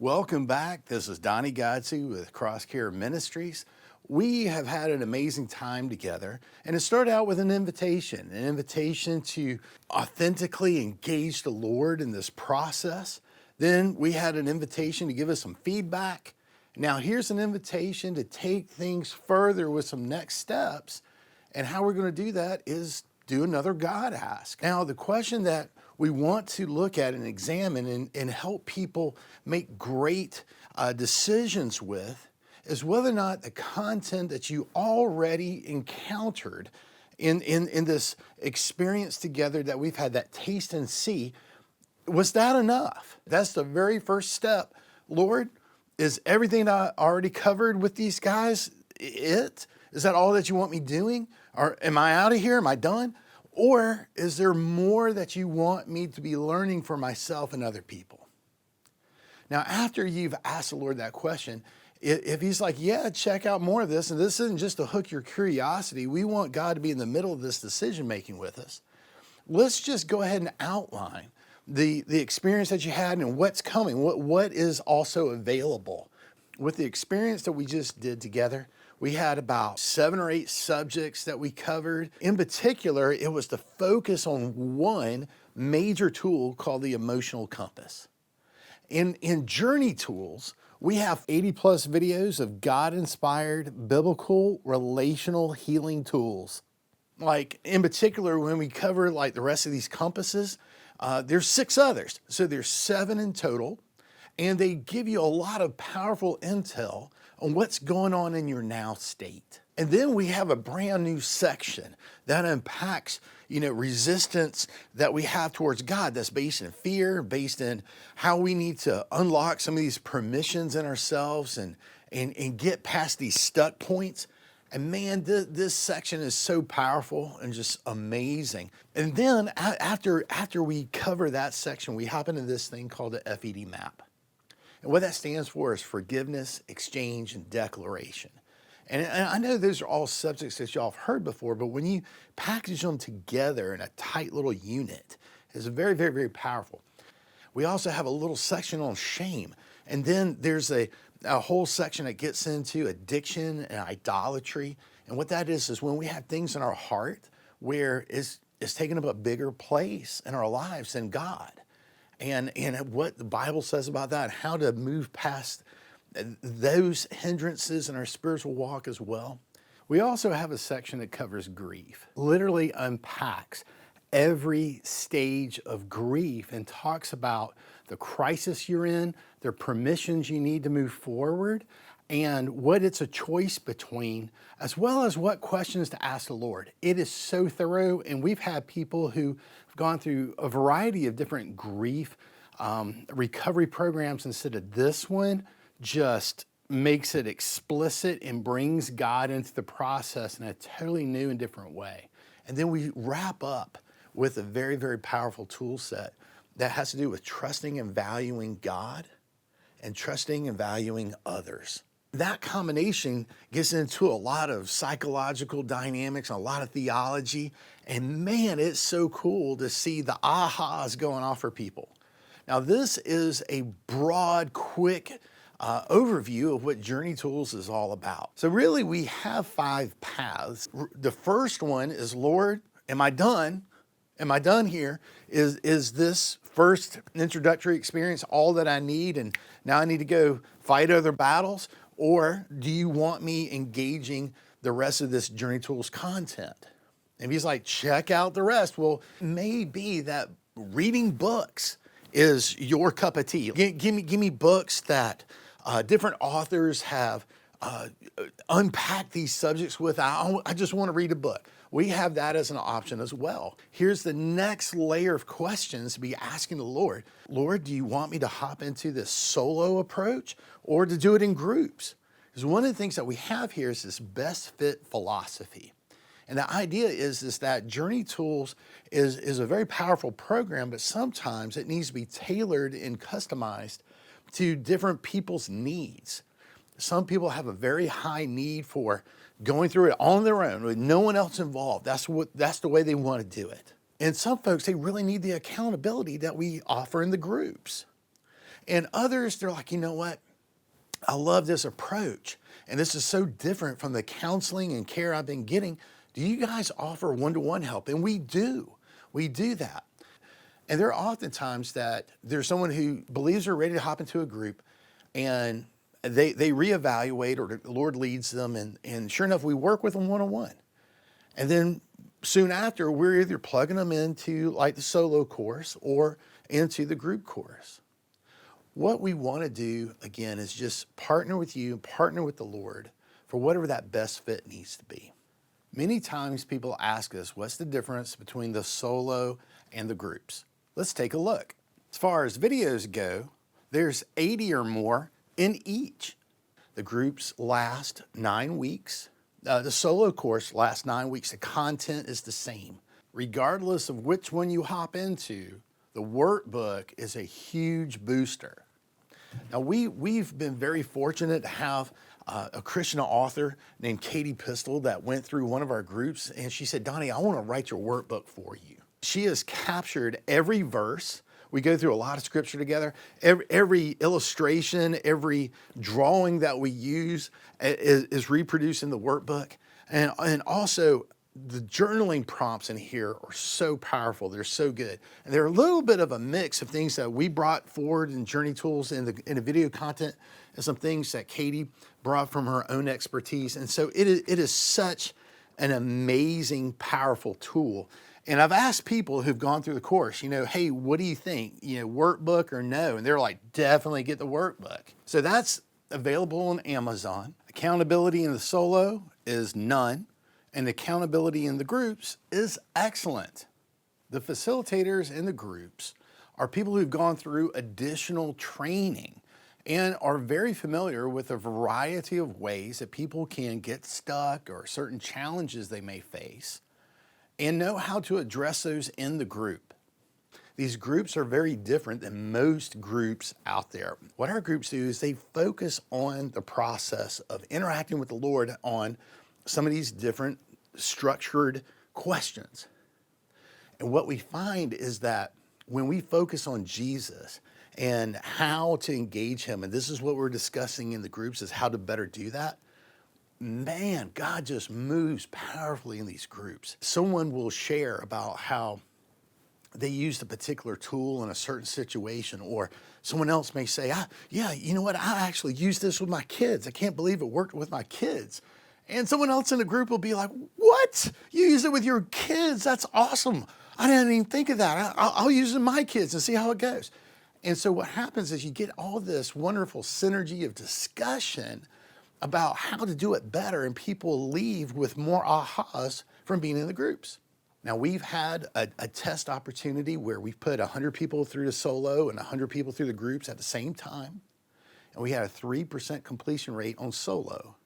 Welcome back. This is Donnie Godsey with Cross Care Ministries. We have had an amazing time together, and it started out with an invitation to authentically engage the Lord in this process. Then we had an invitation to give us some feedback. Now here's an invitation to take things further with some next steps. And how we're going to do that is do another God ask. Now, the question that we want to look at and examine and help people make great decisions with is whether or not the content that you already encountered in this experience together that we've had, that taste and see, was that enough? That's the very first step. Lord, is everything I already covered with these guys it? Is that all that you want me doing? Or am I out of here? Am I done? Or is there more that you want me to be learning for myself and other people? Now, after you've asked the Lord that question, if he's like, yeah, check out more of this, and this isn't just to hook your curiosity, we want God to be in the middle of this decision making with us. Let's just go ahead and outline the experience that you had and what's coming, what is also available. With the experience that we just did together, we had about 7 or 8 subjects that we covered. In particular, it was to focus on one major tool called the emotional compass. In Journey Tools, we have 80 plus videos of God-inspired, biblical, relational healing tools. Like in particular, when we cover like the rest of these compasses, there's 6 others. So there's 7 in total, and they give you a lot of powerful intel on what's going on in your now state. And then we have a brand new section that unpacks, resistance that we have towards God that's based in fear, based in how we need to unlock some of these permissions in ourselves and get past these stuck points. And man, this section is so powerful and just amazing. And then after we cover that section, we hop into this thing called the FED map. And what that stands for is forgiveness, exchange, and declaration. And I know those are all subjects that y'all have heard before, but when you package them together in a tight little unit, it's very, very, very powerful. We also have a little section on shame. And then there's a whole section that gets into addiction and idolatry. And what that is when we have things in our heart where it's taking up a bigger place in our lives than God. And what the Bible says about that, how to move past those hindrances in our spiritual walk as well. We also have a section that covers grief, literally unpacks every stage of grief and talks about the crisis you're in, the permissions you need to move forward, and what it's a choice between, as well as what questions to ask the Lord. It is so thorough, and we've had people who have gone through a variety of different grief recovery programs, instead of this one just makes it explicit and brings God into the process in a totally new and different way. And then we wrap up with a very, very powerful tool set that has to do with trusting and valuing God and trusting and valuing others. That combination gets into a lot of psychological dynamics and a lot of theology. And man, it's so cool to see the ahas going off for people. Now, this is a broad, quick overview of what Journey Tools is all about. So really, we have 5 paths. The first one is, Lord, am I done? Am I done here? Is this first introductory experience all that I need, and now I need to go fight other battles? Or do you want me engaging the rest of this Journey Tools content? And he's like, check out the rest. Well, maybe that reading books is your cup of tea. Give me books that different authors have unpacked these subjects with. I just want to read a book. We have that as an option as well. Here's the next layer of questions to be asking the Lord. Lord, do you want me to hop into this solo approach or to do it in groups? Because one of the things that we have here is this best fit philosophy. And the idea is that Journey Tools is a very powerful program, but sometimes it needs to be tailored and customized to different people's needs. Some people have a very high need for going through it on their own with no one else involved. That's the way they want to do it. And some folks, they really need the accountability that we offer in the groups. And others, they're like, you know what? I love this approach. And this is so different from the counseling and care I've been getting. Do you guys offer one-to-one help? And we do. We do that. And there are often times that there's someone who believes they're ready to hop into a group and they reevaluate, or the Lord leads them, and sure enough, we work with them one-on-one. And then soon after, we're either plugging them into like the solo course or into the group course. What we want to do, again, is just partner with you, partner with the Lord for whatever that best fit needs to be. Many times people ask us, what's the difference between the solo and the groups? Let's take a look. As far as videos go, there's 80 or more in each. The groups last 9 weeks. The solo course lasts 9 weeks. The content is the same. Regardless of which one you hop into, the workbook is a huge booster. Now, we've been very fortunate to have a Christian author named Katie Pistol that went through one of our groups, and she said, Donnie, I want to write your workbook for you. She has captured every verse. We go through a lot of scripture together. Every illustration, every drawing that we use is reproduced in the workbook. And also, the journaling prompts in here are so powerful. They're so good. And they're a little bit of a mix of things that we brought forward in Journey Tools in the video content, and some things that Katie brought from her own expertise. And so it is such an amazing, powerful tool. And I've asked people who've gone through the course, hey, what do you think? Workbook or no? And they're like, definitely get the workbook. So that's available on Amazon. Accountability in the solo is none, and accountability in the groups is excellent. The facilitators in the groups are people who've gone through additional training and are very familiar with a variety of ways that people can get stuck or certain challenges they may face, and know how to address those in the group. These groups are very different than most groups out there. What our groups do is they focus on the process of interacting with the Lord on some of these different structured questions. And what we find is that when we focus on Jesus and how to engage him, and this is what we're discussing in the groups, is how to better do that, man, God just moves powerfully in these groups. Someone will share about how they used a particular tool in a certain situation, or someone else may say, yeah, you know what, I actually used this with my kids. I can't believe it worked with my kids. And someone else in the group will be like, what? You use it with your kids? That's awesome. I didn't even think of that. I'll use it with my kids and see how it goes. And so what happens is you get all this wonderful synergy of discussion about how to do it better, and people leave with more ahas from being in the groups. Now, we've had a test opportunity where we've put 100 people through the solo and 100 people through the groups at the same time, and we had a 3% completion rate on solo,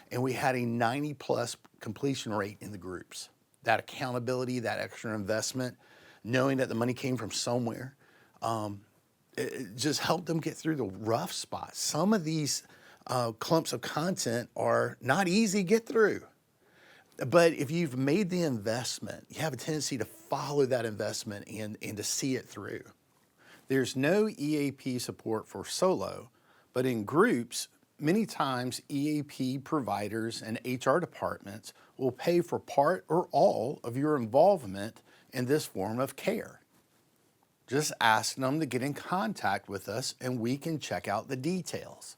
and we had a 90+ completion rate in the groups. That accountability, that extra investment, knowing that the money came from somewhere, it just helped them get through the rough spots. Some of these clumps of content are not easy to get through. But if you've made the investment, you have a tendency to follow that investment and to see it through. There's no EAP support for solo, but in groups, many times EAP providers and HR departments will pay for part or all of your involvement in this form of care. Just ask them to get in contact with us and we can check out the details.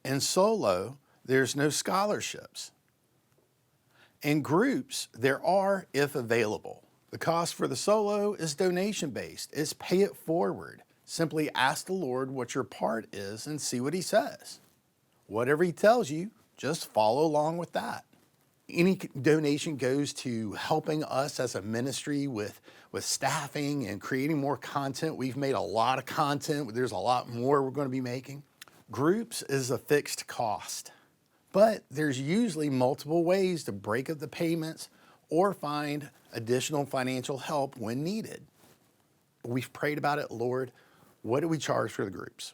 In solo, there's no scholarships. In groups, there are if available. The cost for the solo is donation-based. It's pay it forward. Simply ask the Lord what your part is and see what he says. Whatever he tells you, just follow along with that. Any donation goes to helping us as a ministry with staffing and creating more content. We've made a lot of content. There's a lot more we're going to be making. Groups is a fixed cost, but there's usually multiple ways to break up the payments or find additional financial help when needed. We've prayed about it, Lord, what do we charge for the groups?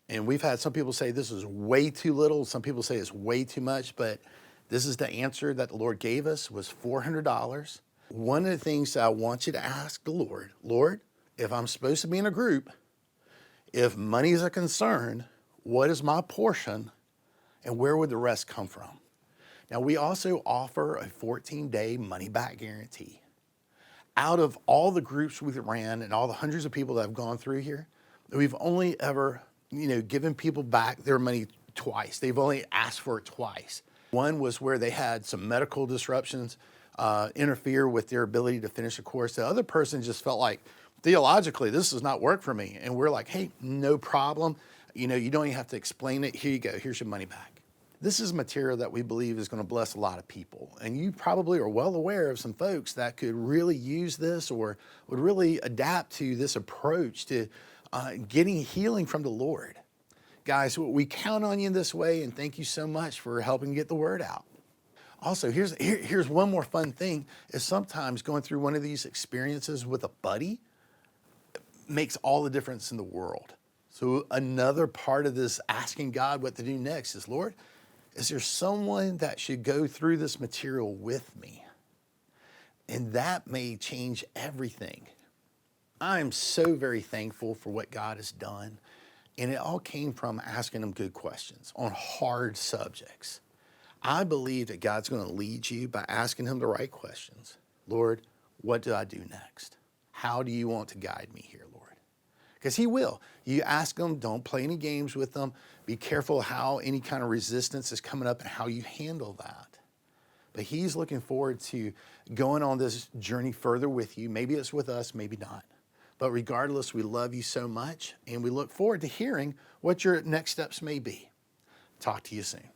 And we've had some people say this is way too little. Some people say it's way too much, but this is the answer that the Lord gave us, was $400. One of the things that I want you to ask the Lord, Lord, if I'm supposed to be in a group, If money is a concern, what is my portion and where would the rest come from? Now, we also offer a 14-day money-back guarantee. Out of all the groups we've ran and all the hundreds of people that have gone through here, we've only ever, given people back their money twice. They've only asked for it twice. One was where they had some medical disruptions interfere with their ability to finish a course. The other person just felt like, theologically, this does not work for me. And we're like, hey, no problem. You don't even have to explain it. Here you go. Here's your money back. This is material that we believe is going to bless a lot of people. And you probably are well aware of some folks that could really use this or would really adapt to this approach to getting healing from the Lord. Guys, we count on you in this way, and thank you so much for helping get the word out. Also, here's one more fun thing, is sometimes going through one of these experiences with a buddy makes all the difference in the world. So another part of this asking God what to do next is, Lord, is there someone that should go through this material with me? And that may change everything. I'm so very thankful for what God has done. And it all came from asking him good questions on hard subjects. I believe that God's going to lead you by asking him the right questions. Lord, what do I do next? How do you want to guide me here, Lord? Because he will. You ask him, don't play any games with them. Be careful how any kind of resistance is coming up and how you handle that. But he's looking forward to going on this journey further with you. Maybe it's with us, maybe not. But regardless, we love you so much, and we look forward to hearing what your next steps may be. Talk to you soon.